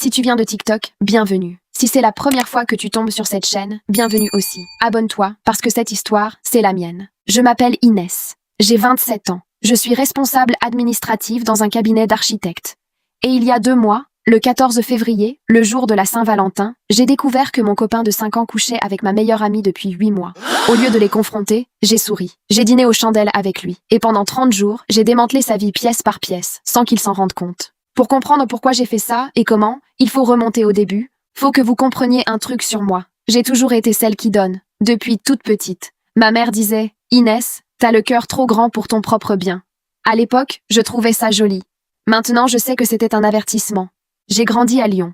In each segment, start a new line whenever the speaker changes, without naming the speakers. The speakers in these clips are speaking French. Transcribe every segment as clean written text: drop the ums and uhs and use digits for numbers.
Si tu viens de TikTok, bienvenue. Si c'est la première fois que tu tombes sur cette chaîne, bienvenue aussi. Abonne-toi, parce que cette histoire, c'est la mienne. Je m'appelle Inès. J'ai 27 ans. Je suis responsable administrative dans un cabinet d'architecte. Et il y a 2 mois, le 14 février, le jour de la Saint-Valentin, j'ai découvert que mon copain de 5 ans couchait avec ma meilleure amie depuis 8 mois. Au lieu de les confronter, j'ai souri. J'ai dîné aux chandelles avec lui. Et pendant 30 jours, j'ai démantelé sa vie pièce par pièce, sans qu'il s'en rende compte. Pour comprendre pourquoi j'ai fait ça et comment, il faut remonter au début. Faut que vous compreniez un truc sur moi. J'ai toujours été celle qui donne, depuis toute petite. Ma mère disait « Inès, t'as le cœur trop grand pour ton propre bien ». À l'époque, je trouvais ça joli. Maintenant, je sais que c'était un avertissement. J'ai grandi à Lyon,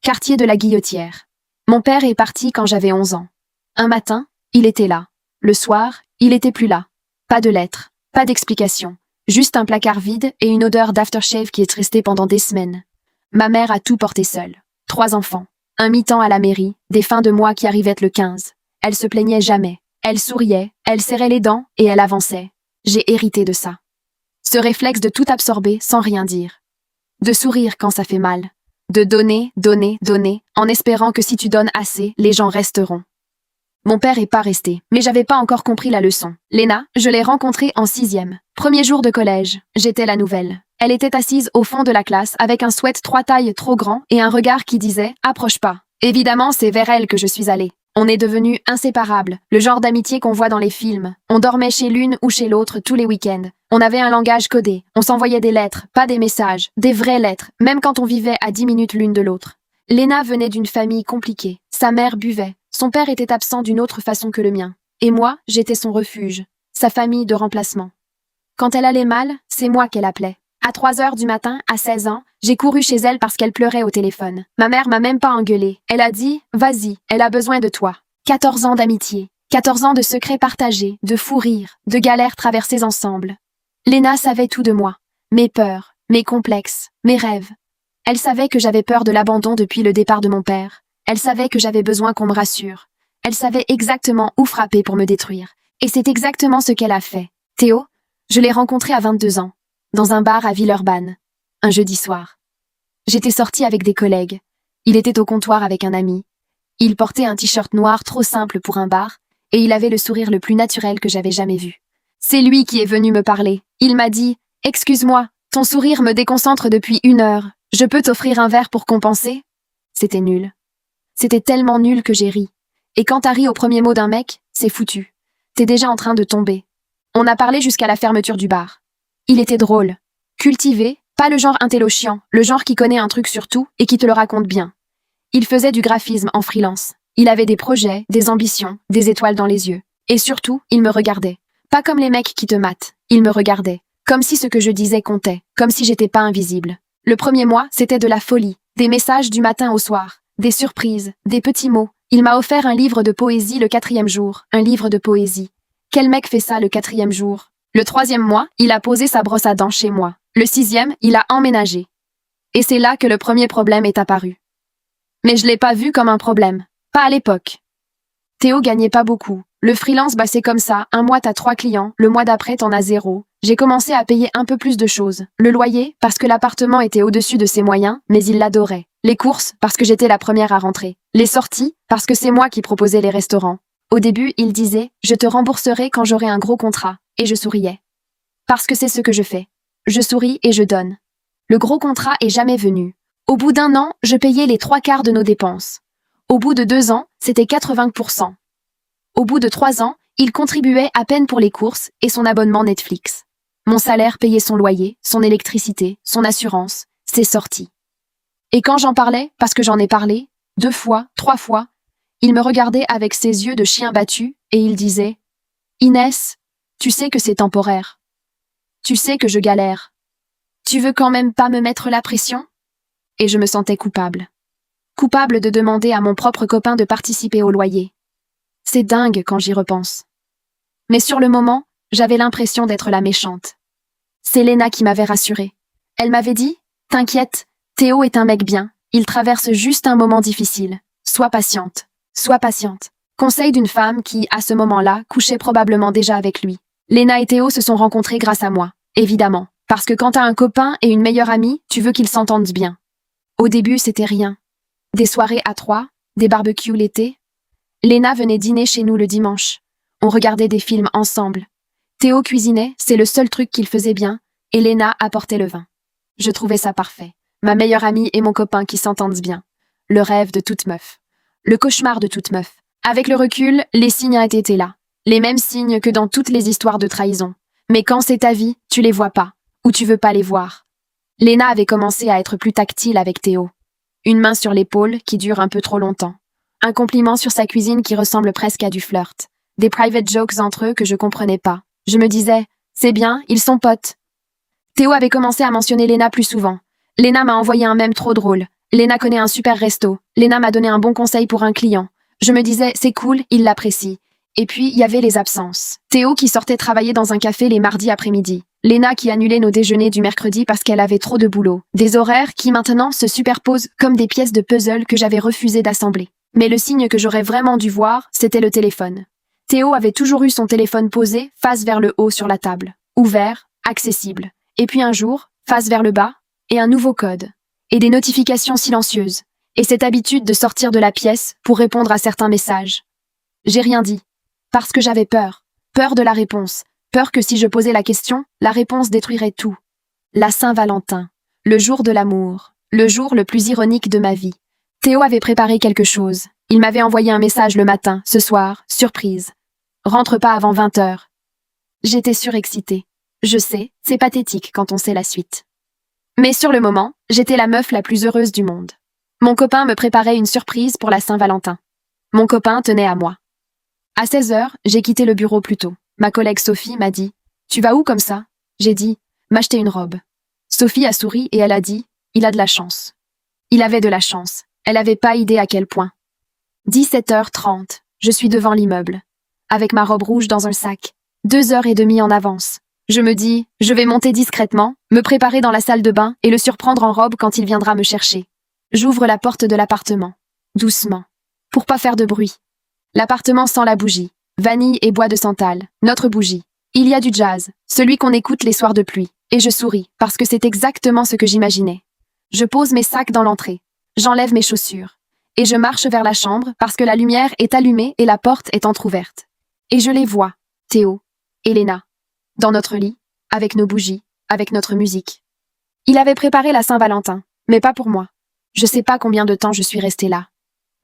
quartier de la Guillotière. Mon père est parti quand j'avais 11 ans. Un matin, il était là. Le soir, il était plus là. Pas de lettres, pas d'explication. Juste un placard vide et une odeur d'aftershave qui est restée pendant des semaines. Ma mère a tout porté seule. 3 enfants. Un mi-temps à la mairie, des fins de mois qui arrivaient le 15. Elle se plaignait jamais. Elle souriait, elle serrait les dents et elle avançait. J'ai hérité de ça. Ce réflexe de tout absorber sans rien dire. De sourire quand ça fait mal. De donner, donner, donner, en espérant que si tu donnes assez, les gens resteront. Mon père est pas resté, mais j'avais pas encore compris la leçon. Léna, je l'ai rencontrée en 6e. Premier jour de collège, j'étais la nouvelle. Elle était assise au fond de la classe avec un sweat 3 tailles trop grand et un regard qui disait « Approche pas ». Évidemment, c'est vers elle que je suis allée. On est devenus inséparables, le genre d'amitié qu'on voit dans les films. On dormait chez l'une ou chez l'autre tous les week-ends. On avait un langage codé, on s'envoyait des lettres, pas des messages, des vraies lettres, même quand on vivait à 10 minutes l'une de l'autre. Léna venait d'une famille compliquée. Sa mère buvait. Son père était absent d'une autre façon que le mien. Et moi, j'étais son refuge, sa famille de remplacement. Quand elle allait mal, c'est moi qu'elle appelait. À 3 heures du matin, à 16 ans, j'ai couru chez elle parce qu'elle pleurait au téléphone. Ma mère m'a même pas engueulée. Elle a dit « Vas-y, elle a besoin de toi ». 14 ans d'amitié, 14 ans de secrets partagés, de fous rires, de galères traversées ensemble. Léna savait tout de moi. Mes peurs, mes complexes, mes rêves. Elle savait que j'avais peur de l'abandon depuis le départ de mon père. Elle savait que j'avais besoin qu'on me rassure. Elle savait exactement où frapper pour me détruire. Et c'est exactement ce qu'elle a fait. Théo, je l'ai rencontré à 22 ans, dans un bar à Villeurbanne, un jeudi soir. J'étais sortie avec des collègues. Il était au comptoir avec un ami. Il portait un t-shirt noir trop simple pour un bar, et il avait le sourire le plus naturel que j'avais jamais vu. C'est lui qui est venu me parler. Il m'a dit « Excuse-moi, ton sourire me déconcentre depuis 1 heure. Je peux t'offrir un verre pour compenser ?» C'était nul. C'était tellement nul que j'ai ri. Et quand t'as ri au premier mot d'un mec, c'est foutu. T'es déjà en train de tomber. On a parlé jusqu'à la fermeture du bar. Il était drôle. Cultivé, pas le genre intello chiant, le genre qui connaît un truc sur tout et qui te le raconte bien. Il faisait du graphisme en freelance. Il avait des projets, des ambitions, des étoiles dans les yeux. Et surtout, il me regardait. Pas comme les mecs qui te matent. Il me regardait. Comme si ce que je disais comptait. Comme si j'étais pas invisible. Le premier mois, c'était de la folie. Des messages du matin au soir. Des surprises, des petits mots. Il m'a offert un livre de poésie le 4e jour. Un livre de poésie. Quel mec fait ça le 4e jour? Le 3e mois, il a posé sa brosse à dents chez moi. Le 6e, il a emménagé. Et c'est là que le premier problème est apparu. Mais je l'ai pas vu comme un problème. Pas à l'époque. Théo gagnait pas beaucoup. Le freelance, c'est comme ça. Un mois t'as 3 clients, le mois d'après t'en as 0. J'ai commencé à payer un peu plus de choses. Le loyer, parce que l'appartement était au-dessus de ses moyens, mais il l'adorait. Les courses, parce que j'étais la première à rentrer. Les sorties, parce que c'est moi qui proposais les restaurants. Au début, il disait « Je te rembourserai quand j'aurai un gros contrat ». Et je souriais. Parce que c'est ce que je fais. Je souris et je donne. Le gros contrat est jamais venu. Au bout d'1 an, je payais les 3/4 de nos dépenses. Au bout de 2 ans, c'était 80%. Au bout de 3 ans, il contribuait à peine pour les courses et son abonnement Netflix. Mon salaire payait son loyer, son électricité, son assurance, ses sorties. Et quand j'en parlais, parce que j'en ai parlé, 2 fois, 3 fois, il me regardait avec ses yeux de chien battu et il disait « Inès, tu sais que c'est temporaire. Tu sais que je galère. Tu veux quand même pas me mettre la pression ?» Et je me sentais coupable. Coupable de demander à mon propre copain de participer au loyer. C'est dingue quand j'y repense. Mais sur le moment, j'avais l'impression d'être la méchante. C'est Léna qui m'avait rassurée. Elle m'avait dit « T'inquiète, Théo est un mec bien. Il traverse juste un moment difficile. Sois patiente. Sois patiente. » Conseil d'une femme qui, à ce moment-là, couchait probablement déjà avec lui. Léna et Théo se sont rencontrés grâce à moi, évidemment. Parce que quand t'as un copain et une meilleure amie, tu veux qu'ils s'entendent bien. Au début, c'était rien. Des soirées à 3, des barbecues l'été. Léna venait dîner chez nous le dimanche. On regardait des films ensemble. Théo cuisinait, c'est le seul truc qu'il faisait bien, et Léna apportait le vin. Je trouvais ça parfait. Ma meilleure amie et mon copain qui s'entendent bien. Le rêve de toute meuf. Le cauchemar de toute meuf. Avec le recul, les signes étaient là. Les mêmes signes que dans toutes les histoires de trahison. Mais quand c'est ta vie, tu les vois pas. Ou tu veux pas les voir. Léna avait commencé à être plus tactile avec Théo. Une main sur l'épaule qui dure un peu trop longtemps. Un compliment sur sa cuisine qui ressemble presque à du flirt. Des private jokes entre eux que je comprenais pas. Je me disais, c'est bien, ils sont potes. Théo avait commencé à mentionner Léna plus souvent. Léna m'a envoyé un mème trop drôle. Léna connaît un super resto. Léna m'a donné un bon conseil pour un client. Je me disais, c'est cool, il l'apprécie. Et puis, il y avait les absences. Théo qui sortait travailler dans un café les mardis après-midi. Léna qui annulait nos déjeuners du mercredi parce qu'elle avait trop de boulot. Des horaires qui maintenant se superposent comme des pièces de puzzle que j'avais refusé d'assembler. Mais le signe que j'aurais vraiment dû voir, c'était le téléphone. Théo avait toujours eu son téléphone posé, face vers le haut sur la table. Ouvert, accessible. Et puis un jour, face vers le bas, et un nouveau code. Et des notifications silencieuses. Et cette habitude de sortir de la pièce pour répondre à certains messages. J'ai rien dit. Parce que j'avais peur. Peur de la réponse. Peur que si je posais la question, la réponse détruirait tout. La Saint-Valentin. Le jour de l'amour. Le jour le plus ironique de ma vie. Théo avait préparé quelque chose. Il m'avait envoyé un message le matin, ce soir, surprise. Rentre pas avant 20h. J'étais surexcitée. Je sais, c'est pathétique quand on sait la suite. Mais sur le moment, j'étais la meuf la plus heureuse du monde. Mon copain me préparait une surprise pour la Saint-Valentin. Mon copain tenait à moi. À 16h, j'ai quitté le bureau plus tôt. Ma collègue Sophie m'a dit « Tu vas où comme ça ?» J'ai dit « M'acheter une robe ». Sophie a souri et elle a dit « Il a de la chance ». Il avait de la chance. Elle avait pas idée à quel point. 17h30, je suis devant l'immeuble. Avec ma robe rouge dans un sac. 2h30 en avance. Je me dis, je vais monter discrètement, me préparer dans la salle de bain et le surprendre en robe quand il viendra me chercher. J'ouvre la porte de l'appartement. Doucement. Pour pas faire de bruit. L'appartement sent la bougie. Vanille et bois de santal. Notre bougie. Il y a du jazz. Celui qu'on écoute les soirs de pluie. Et je souris, parce que c'est exactement ce que j'imaginais. Je pose mes sacs dans l'entrée. J'enlève mes chaussures. Et je marche vers la chambre parce que la lumière est allumée et la porte est entr'ouverte. Et je les vois. Théo. Et Léna. Dans notre lit. Avec nos bougies. Avec notre musique. Il avait préparé la Saint-Valentin. Mais pas pour moi. Je sais pas combien de temps je suis restée là.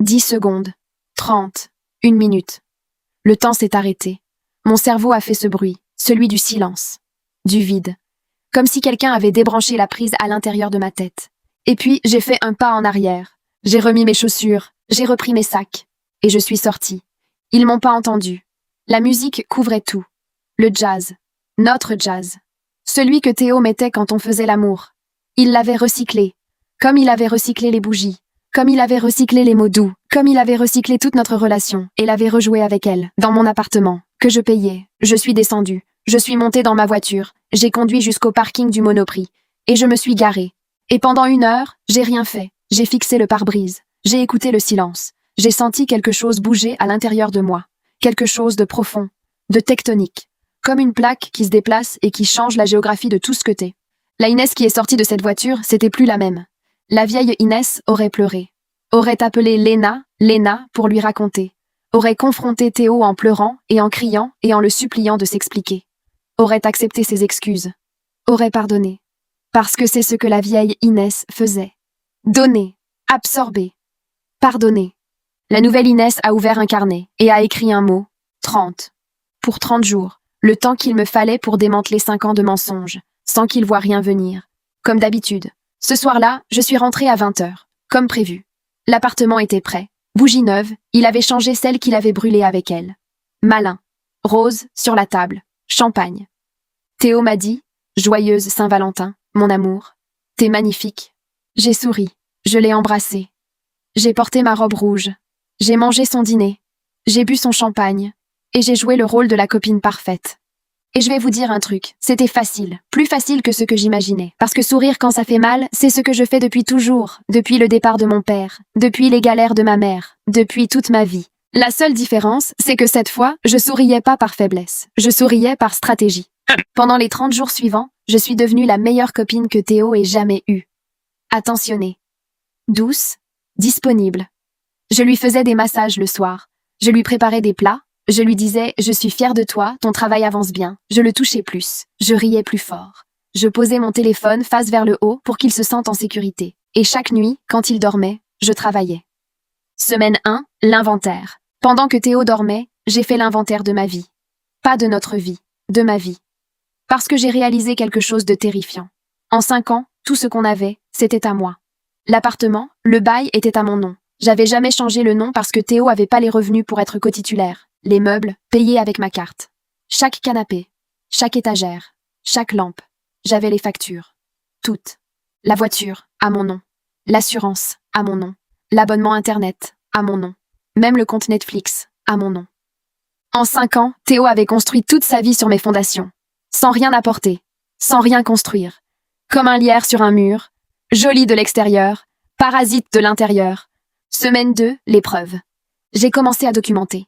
10 secondes. 30. 1 minute. Le temps s'est arrêté. Mon cerveau a fait ce bruit. Celui du silence. Du vide. Comme si quelqu'un avait débranché la prise à l'intérieur de ma tête. Et puis, j'ai fait un pas en arrière. J'ai remis mes chaussures. J'ai repris mes sacs. Et je suis sortie. Ils m'ont pas entendu. La musique couvrait tout. Le jazz. Notre jazz. Celui que Théo mettait quand on faisait l'amour. Il l'avait recyclé. Comme il avait recyclé les bougies. Comme il avait recyclé les mots doux. Comme il avait recyclé toute notre relation. Et l'avait rejoué avec elle. Dans mon appartement. Que je payais. Je suis descendue. Je suis montée dans ma voiture. J'ai conduit jusqu'au parking du Monoprix. Et je me suis garée. Et pendant 1 heure, j'ai rien fait. J'ai fixé le pare-brise. J'ai écouté le silence. J'ai senti quelque chose bouger à l'intérieur de moi. Quelque chose de profond. De tectonique. Comme une plaque qui se déplace et qui change la géographie de tout ce que t'es. La Inès qui est sortie de cette voiture, c'était plus la même. La vieille Inès aurait pleuré. Aurait appelé Léna pour lui raconter. Aurait confronté Théo en pleurant et en criant et en le suppliant de s'expliquer. Aurait accepté ses excuses. Aurait pardonné. Parce que c'est ce que la vieille Inès faisait. Donner. Absorber. Pardonner. La nouvelle Inès a ouvert un carnet et a écrit un mot. 30. Pour 30 jours. Le temps qu'il me fallait pour démanteler 5 ans de mensonges, sans qu'il voie rien venir. Comme d'habitude. Ce soir-là, je suis rentrée à 20h, comme prévu. L'appartement était prêt. Bougie neuve, il avait changé celle qu'il avait brûlée avec elle. Malin. Rose, sur la table. Champagne. Théo m'a dit, joyeuse Saint-Valentin, mon amour. T'es magnifique. J'ai souri. Je l'ai embrassé. J'ai porté ma robe rouge. J'ai mangé son dîner. J'ai bu son champagne. Et j'ai joué le rôle de la copine parfaite. Et je vais vous dire un truc, c'était facile, plus facile que ce que j'imaginais. Parce que sourire quand ça fait mal, c'est ce que je fais depuis toujours, depuis le départ de mon père, depuis les galères de ma mère, depuis toute ma vie. La seule différence, c'est que cette fois, je souriais pas par faiblesse, je souriais par stratégie. Pendant les 30 jours suivants, je suis devenue la meilleure copine que Théo ait jamais eue. Attentionnée. douce, disponible. Je lui faisais des massages le soir. Je lui préparais des plats. Je lui disais « Je suis fière de toi, ton travail avance bien ». Je le touchais plus. Je riais plus fort. Je posais mon téléphone face vers le haut pour qu'il se sente en sécurité. Et chaque nuit, quand il dormait, je travaillais. Semaine 1, l'inventaire. Pendant que Théo dormait, j'ai fait l'inventaire de ma vie. Pas de notre vie, de ma vie. Parce que j'ai réalisé quelque chose de terrifiant. En 5 ans, tout ce qu'on avait, c'était à moi. L'appartement, le bail était à mon nom. J'avais jamais changé le nom parce que Théo avait pas les revenus pour être cotitulaire. Les meubles, payés avec ma carte. Chaque canapé, chaque étagère, chaque lampe. J'avais les factures. Toutes. La voiture, à mon nom. L'assurance, à mon nom. L'abonnement Internet, à mon nom. Même le compte Netflix, à mon nom. En 5 ans, Théo avait construit toute sa vie sur mes fondations. Sans rien apporter. Sans rien construire. Comme un lierre sur un mur. Joli de l'extérieur. Parasite de l'intérieur. Semaine 2, l'épreuve. J'ai commencé à documenter.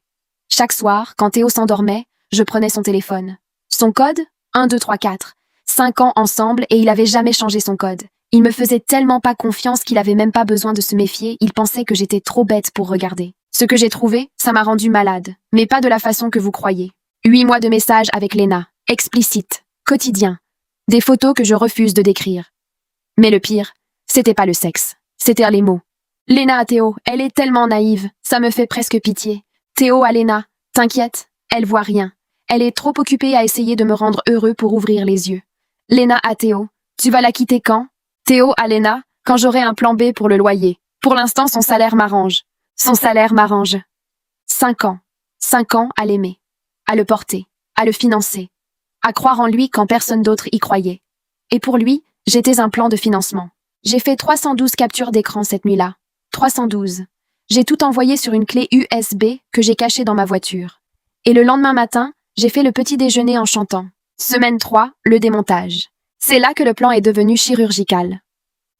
Chaque soir, quand Théo s'endormait, je prenais son téléphone. Son code 1, 2, 3, 4. 5 ans ensemble et il avait jamais changé son code. Il me faisait tellement pas confiance qu'il avait même pas besoin de se méfier, il pensait que j'étais trop bête pour regarder. Ce que j'ai trouvé, ça m'a rendu malade, mais pas de la façon que vous croyez. 8 mois de messages avec Léna, explicite, quotidien. Des photos que je refuse de décrire. Mais le pire, c'était pas le sexe, c'était les mots. Léna à Théo, elle est tellement naïve, ça me fait presque pitié. Théo à Léna, t'inquiète, elle voit rien. Elle est trop occupée à essayer de me rendre heureux pour ouvrir les yeux. Léna à Théo, tu vas la quitter quand? Théo à Léna, quand j'aurai un plan B pour le loyer. Pour l'instant, son salaire m'arrange. Son salaire m'arrange. 5 ans. 5 ans à l'aimer. À le porter. À le financer. À croire en lui quand personne d'autre y croyait. Et pour lui, j'étais un plan de financement. J'ai fait 312 captures d'écran cette nuit-là. 312. J'ai tout envoyé sur une clé USB que j'ai cachée dans ma voiture. Et le lendemain matin, j'ai fait le petit déjeuner en chantant. Semaine 3, le démontage. C'est là que le plan est devenu chirurgical.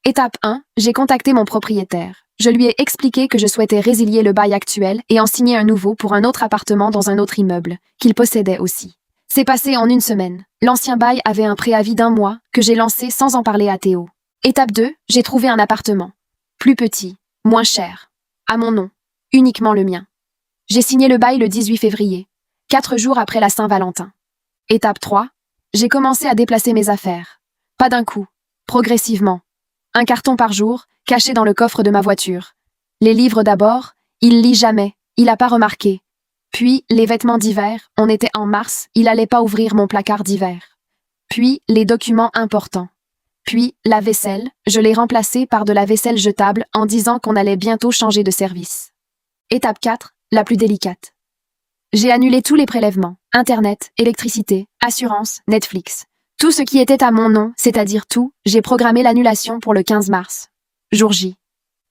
Étape 1, j'ai contacté mon propriétaire. Je lui ai expliqué que je souhaitais résilier le bail actuel et en signer un nouveau pour un autre appartement dans un autre immeuble, qu'il possédait aussi. C'est passé en 1 semaine. L'ancien bail avait un préavis d'1 mois que j'ai lancé sans en parler à Théo. Étape 2, j'ai trouvé un appartement. Plus petit, moins cher. À mon nom. Uniquement le mien. J'ai signé le bail le 18 février, 4 jours après la Saint-Valentin. Étape 3, j'ai commencé à déplacer mes affaires. Pas d'un coup, progressivement. Un carton par jour, caché dans le coffre de ma voiture. Les livres d'abord, il lit jamais, il a pas remarqué. Puis, les vêtements d'hiver, on était en mars, il allait pas ouvrir mon placard d'hiver. Puis, les documents importants. Puis, la vaisselle, je l'ai remplacée par de la vaisselle jetable en disant qu'on allait bientôt changer de service. Étape 4, la plus délicate. J'ai annulé tous les prélèvements, Internet, électricité, assurance, Netflix. Tout ce qui était à mon nom, c'est-à-dire tout, j'ai programmé l'annulation pour le 15 mars. Jour J.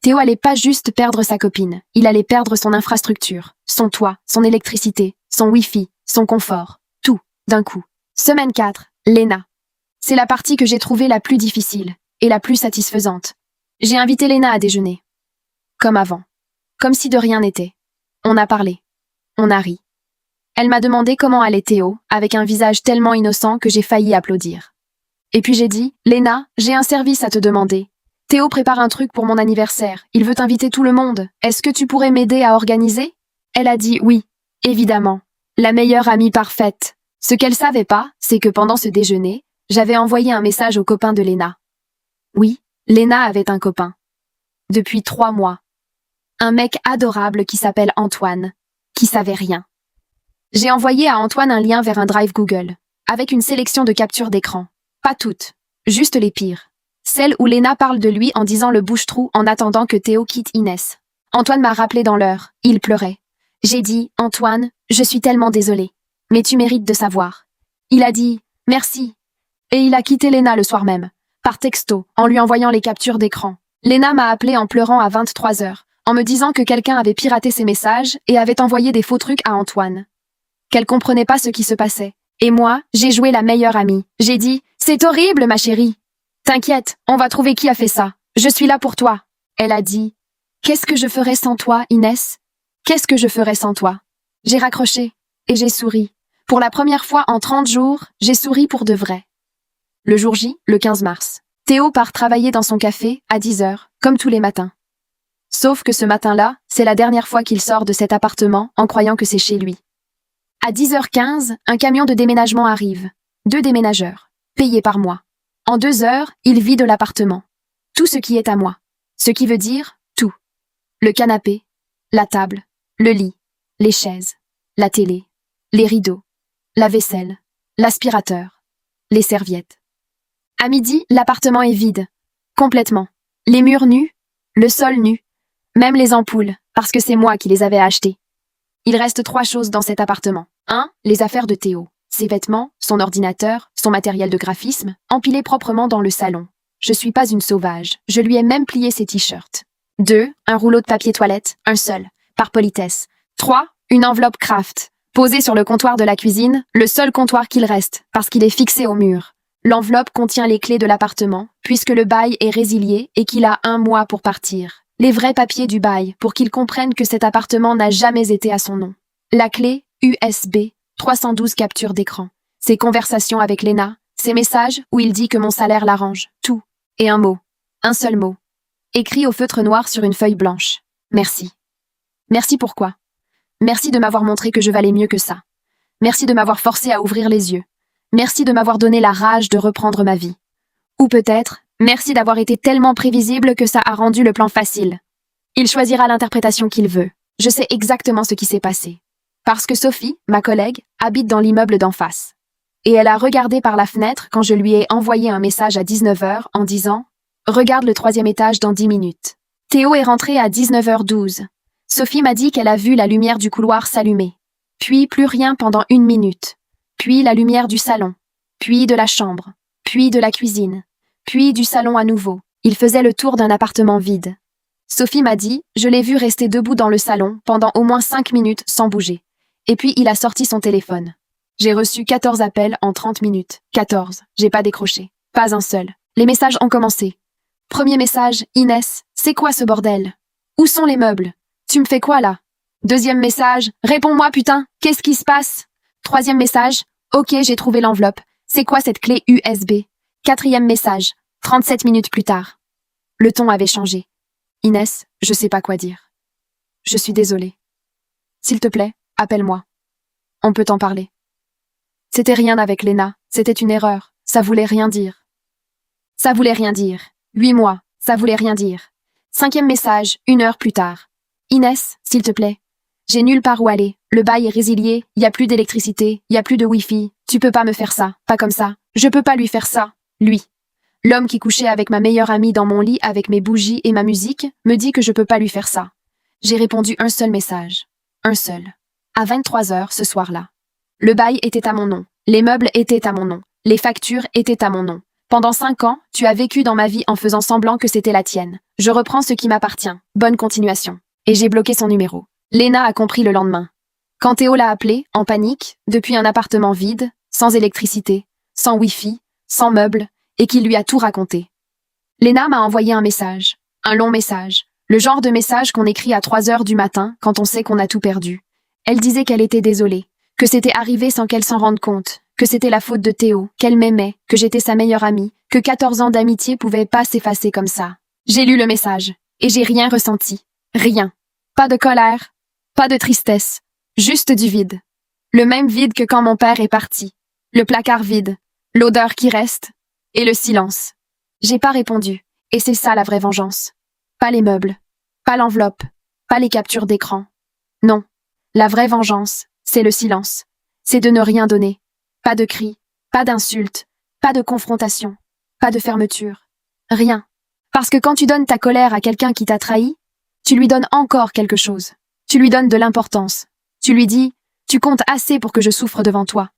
Théo allait pas juste perdre sa copine, il allait perdre son infrastructure, son toit, son électricité, son Wi-Fi, son confort, tout, d'un coup. Semaine 4, Léna. C'est la partie que j'ai trouvée la plus difficile et la plus satisfaisante. J'ai invité Léna à déjeuner. Comme avant. Comme si de rien n'était. On a parlé. On a ri. Elle m'a demandé comment allait Théo, avec un visage tellement innocent que j'ai failli applaudir. Et puis j'ai dit, Léna, j'ai un service à te demander. Théo prépare un truc pour mon anniversaire, il veut inviter tout le monde. Est-ce que tu pourrais m'aider à organiser? Elle a dit oui, évidemment. La meilleure amie parfaite. Ce qu'elle savait pas, c'est que pendant ce déjeuner, j'avais envoyé un message au copain de Léna. Oui, Léna avait un copain. Depuis 3 mois. Un mec adorable qui s'appelle Antoine, qui savait rien. J'ai envoyé à Antoine un lien vers un drive Google, avec une sélection de captures d'écran. Pas toutes, juste les pires. Celle où Léna parle de lui en disant le bouche-trou en attendant que Théo quitte Inès. Antoine m'a rappelé dans l'heure, il pleurait. J'ai dit, Antoine, je suis tellement désolée, mais tu mérites de savoir. Il a dit, merci. Et il a quitté Léna le soir même, par texto, en lui envoyant les captures d'écran. Léna m'a appelé en pleurant à 23 heures, en me disant que quelqu'un avait piraté ses messages et avait envoyé des faux trucs à Antoine. Qu'elle comprenait pas ce qui se passait. Et moi, j'ai joué la meilleure amie. J'ai dit, c'est horrible, ma chérie. T'inquiète, on va trouver qui a fait ça. Je suis là pour toi. Elle a dit, qu'est-ce que je ferais sans toi, Inès? Qu'est-ce que je ferais sans toi? J'ai raccroché et j'ai souri. Pour la première fois en 30 jours, j'ai souri pour de vrai. Le jour J, le 15 mars. Théo part travailler dans son café à 10 heures, comme tous les matins. Sauf que ce matin-là, c'est la dernière fois qu'il sort de cet appartement en croyant que c'est chez lui. À 10h15, un camion de déménagement arrive. 2 déménageurs, payés par mois. En 2 heures, il vide l'appartement. Tout ce qui est à moi. Ce qui veut dire tout. Le canapé, la table, le lit, les chaises, la télé, les rideaux, la vaisselle, l'aspirateur, les serviettes. À midi, l'appartement est vide. Complètement. Les murs nus, le sol nu, même les ampoules, parce que c'est moi qui les avais achetées. Il reste 3 choses dans cet appartement. 1. Les affaires de Théo. Ses vêtements, son ordinateur, son matériel de graphisme, empilés proprement dans le salon. Je suis pas une sauvage, je lui ai même plié ses t-shirts. 2. Un rouleau de papier toilette, un seul, par politesse. 3. Une enveloppe Kraft, posée sur le comptoir de la cuisine, le seul comptoir qu'il reste, parce qu'il est fixé au mur. L'enveloppe contient les clés de l'appartement, puisque le bail est résilié et qu'il a 1 mois pour partir. Les vrais papiers du bail, pour qu'il comprenne que cet appartement n'a jamais été à son nom. La clé, USB, 312 captures d'écran. Ses conversations avec Lena, ses messages où il dit que mon salaire l'arrange, tout. Et un mot. Un seul mot. Écrit au feutre noir sur une feuille blanche. Merci. Merci pourquoi? Merci de m'avoir montré que je valais mieux que ça. Merci de m'avoir forcé à ouvrir les yeux. Merci de m'avoir donné la rage de reprendre ma vie. Ou peut-être, merci d'avoir été tellement prévisible que ça a rendu le plan facile. Il choisira l'interprétation qu'il veut. Je sais exactement ce qui s'est passé. Parce que Sophie, ma collègue, habite dans l'immeuble d'en face. Et elle a regardé par la fenêtre quand je lui ai envoyé un message à 19h en disant « Regarde le 3e étage dans 10 minutes ». Théo est rentré à 19h12. Sophie m'a dit qu'elle a vu la lumière du couloir s'allumer. Puis plus rien pendant 1 minute. Puis la lumière du salon. Puis de la chambre. Puis de la cuisine. Puis du salon à nouveau. Il faisait le tour d'un appartement vide. Sophie m'a dit « Je l'ai vu rester debout dans le salon pendant au moins 5 minutes sans bouger. Et puis il a sorti son téléphone. J'ai reçu 14 appels en 30 minutes. 14. J'ai pas décroché. Pas un seul. Les messages ont commencé. Premier message, Inès, c'est quoi ce bordel? Où sont les meubles? Tu me fais quoi là? Deuxième message, réponds-moi putain, qu'est-ce qui se passe? Troisième message, ok j'ai trouvé l'enveloppe. C'est quoi cette clé USB? Quatrième message, 37 minutes plus tard. Le ton avait changé. Inès, je sais pas quoi dire. Je suis désolée. S'il te plaît, appelle-moi. On peut en parler. C'était rien avec Lena, c'était une erreur, ça voulait rien dire. Ça voulait rien dire. 8 mois, ça voulait rien dire. 5e message, 1 heure plus tard. Inès, s'il te plaît. J'ai nulle part où aller, le bail est résilié, y a plus d'électricité, y a plus de wifi, tu peux pas me faire ça, pas comme ça. Je peux pas lui faire ça, lui. L'homme qui couchait avec ma meilleure amie dans mon lit avec mes bougies et ma musique me dit que je peux pas lui faire ça. J'ai répondu un seul message. Un seul. À 23h ce soir-là. Le bail était à mon nom. Les meubles étaient à mon nom. Les factures étaient à mon nom. Pendant 5 ans, tu as vécu dans ma vie en faisant semblant que c'était la tienne. Je reprends ce qui m'appartient. Bonne continuation. Et j'ai bloqué son numéro. Lena a compris le lendemain. Quand Théo l'a appelé, en panique, depuis un appartement vide, sans électricité, sans wifi, sans meubles, et qu'il lui a tout raconté. Lena m'a envoyé un message. Un long message. Le genre de message qu'on écrit à 3h du matin quand on sait qu'on a tout perdu. Elle disait qu'elle était désolée, que c'était arrivé sans qu'elle s'en rende compte, que c'était la faute de Théo, qu'elle m'aimait, que j'étais sa meilleure amie, que 14 ans d'amitié pouvaient pas s'effacer comme ça. J'ai lu le message, et j'ai rien ressenti. Rien. Pas de colère, pas de tristesse, juste du vide. Le même vide que quand mon père est parti. Le placard vide, l'odeur qui reste, et le silence. J'ai pas répondu, et c'est ça la vraie vengeance. Pas les meubles, pas l'enveloppe, pas les captures d'écran. Non. La vraie vengeance, c'est le silence. C'est de ne rien donner. Pas de cris, pas d'insultes, pas de confrontation, pas de fermeture. Rien. Parce que quand tu donnes ta colère à quelqu'un qui t'a trahi, tu lui donnes encore quelque chose. Tu lui donnes de l'importance. Tu lui dis, tu comptes assez pour que je souffre devant toi.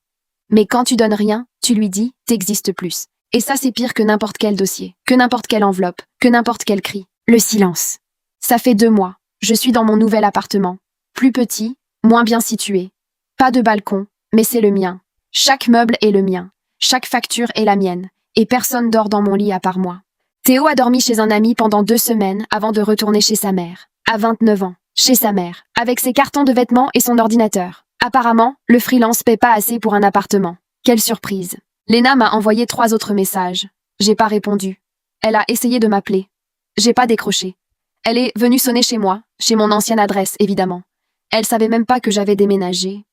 Mais quand tu donnes rien, tu lui dis, t'existes plus. Et ça c'est pire que n'importe quel dossier, que n'importe quelle enveloppe, que n'importe quel cri. Le silence. Ça fait 2 mois. Je suis dans mon nouvel appartement. Plus petit, moins bien situé. Pas de balcon, mais c'est le mien. Chaque meuble est le mien. Chaque facture est la mienne. Et personne dort dans mon lit à part moi. Théo a dormi chez un ami pendant 2 semaines avant de retourner chez sa mère. À 29 ans. Chez sa mère. Avec ses cartons de vêtements et son ordinateur. Apparemment, le freelance paie pas assez pour un appartement. Quelle surprise. Lena m'a envoyé 3 autres messages. J'ai pas répondu. Elle a essayé de m'appeler. J'ai pas décroché. Elle est venue sonner chez moi, chez mon ancienne adresse, évidemment. Elle savait même pas que j'avais déménagé.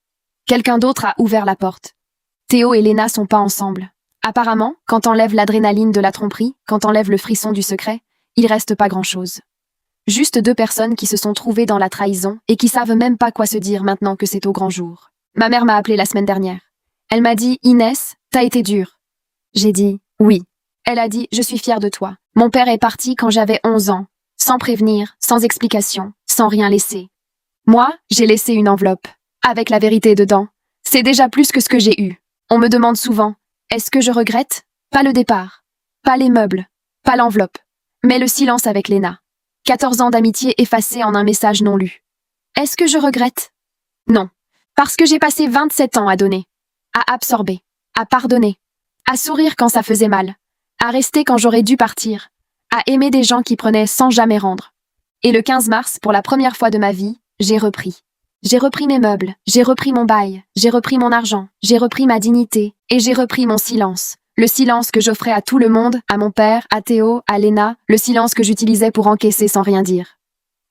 Quelqu'un d'autre a ouvert la porte. Théo et Léna sont pas ensemble. Apparemment, quand enlève l'adrénaline de la tromperie, quand enlève le frisson du secret, il reste pas grand-chose. Juste deux personnes qui se sont trouvées dans la trahison et qui savent même pas quoi se dire maintenant que c'est au grand jour. Ma mère m'a appelée la semaine dernière. Elle m'a dit « Inès, t'as été dure ». J'ai dit « Oui ». Elle a dit « Je suis fière de toi. Mon père est parti quand j'avais 11 ans, sans prévenir, sans explication, sans rien laisser. Moi, j'ai laissé une enveloppe, avec la vérité dedans. C'est déjà plus que ce que j'ai eu. On me demande souvent « Est-ce que je regrette ?» Pas le départ, pas les meubles, pas l'enveloppe, mais le silence avec Léna. 14 ans d'amitié effacés en un message non lu. Est-ce que je regrette? Non. Parce que j'ai passé 27 ans à donner, à absorber, à pardonner, à sourire quand ça faisait mal, à rester quand j'aurais dû partir, à aimer des gens qui prenaient sans jamais rendre. Et le 15 mars, pour la première fois de ma vie, j'ai repris. J'ai repris mes meubles, j'ai repris mon bail, j'ai repris mon argent, j'ai repris ma dignité, et j'ai repris mon silence. Le silence que j'offrais à tout le monde, à mon père, à Théo, à Léna, le silence que j'utilisais pour encaisser sans rien dire.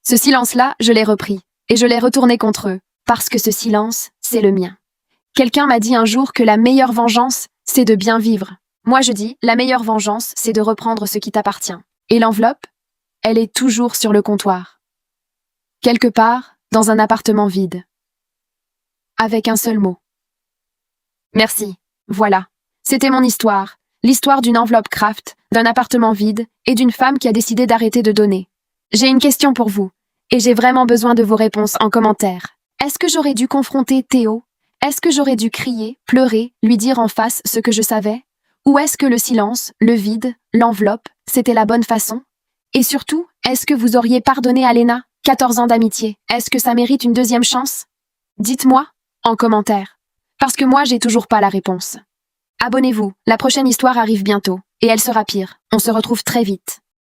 Ce silence-là, je l'ai repris, et je l'ai retourné contre eux, parce que ce silence, c'est le mien. Quelqu'un m'a dit un jour que la meilleure vengeance, c'est de bien vivre. Moi je dis, la meilleure vengeance, c'est de reprendre ce qui t'appartient. Et l'enveloppe, elle est toujours sur le comptoir. Quelque part, dans un appartement vide. Avec un seul mot. Merci. Voilà. C'était mon histoire. L'histoire d'une enveloppe Kraft, d'un appartement vide et d'une femme qui a décidé d'arrêter de donner. J'ai une question pour vous. Et j'ai vraiment besoin de vos réponses en commentaire. Est-ce que j'aurais dû confronter Théo? Est-ce que j'aurais dû crier, pleurer, lui dire en face ce que je savais? Ou est-ce que le silence, le vide, l'enveloppe, c'était la bonne façon? Et surtout, est-ce que vous auriez pardonné à Léna? 14 ans d'amitié. Est-ce que ça mérite une deuxième chance? Dites-moi, en commentaire. Parce que moi, j'ai toujours pas la réponse. Abonnez-vous, la prochaine histoire arrive bientôt, et elle sera pire. On se retrouve très vite.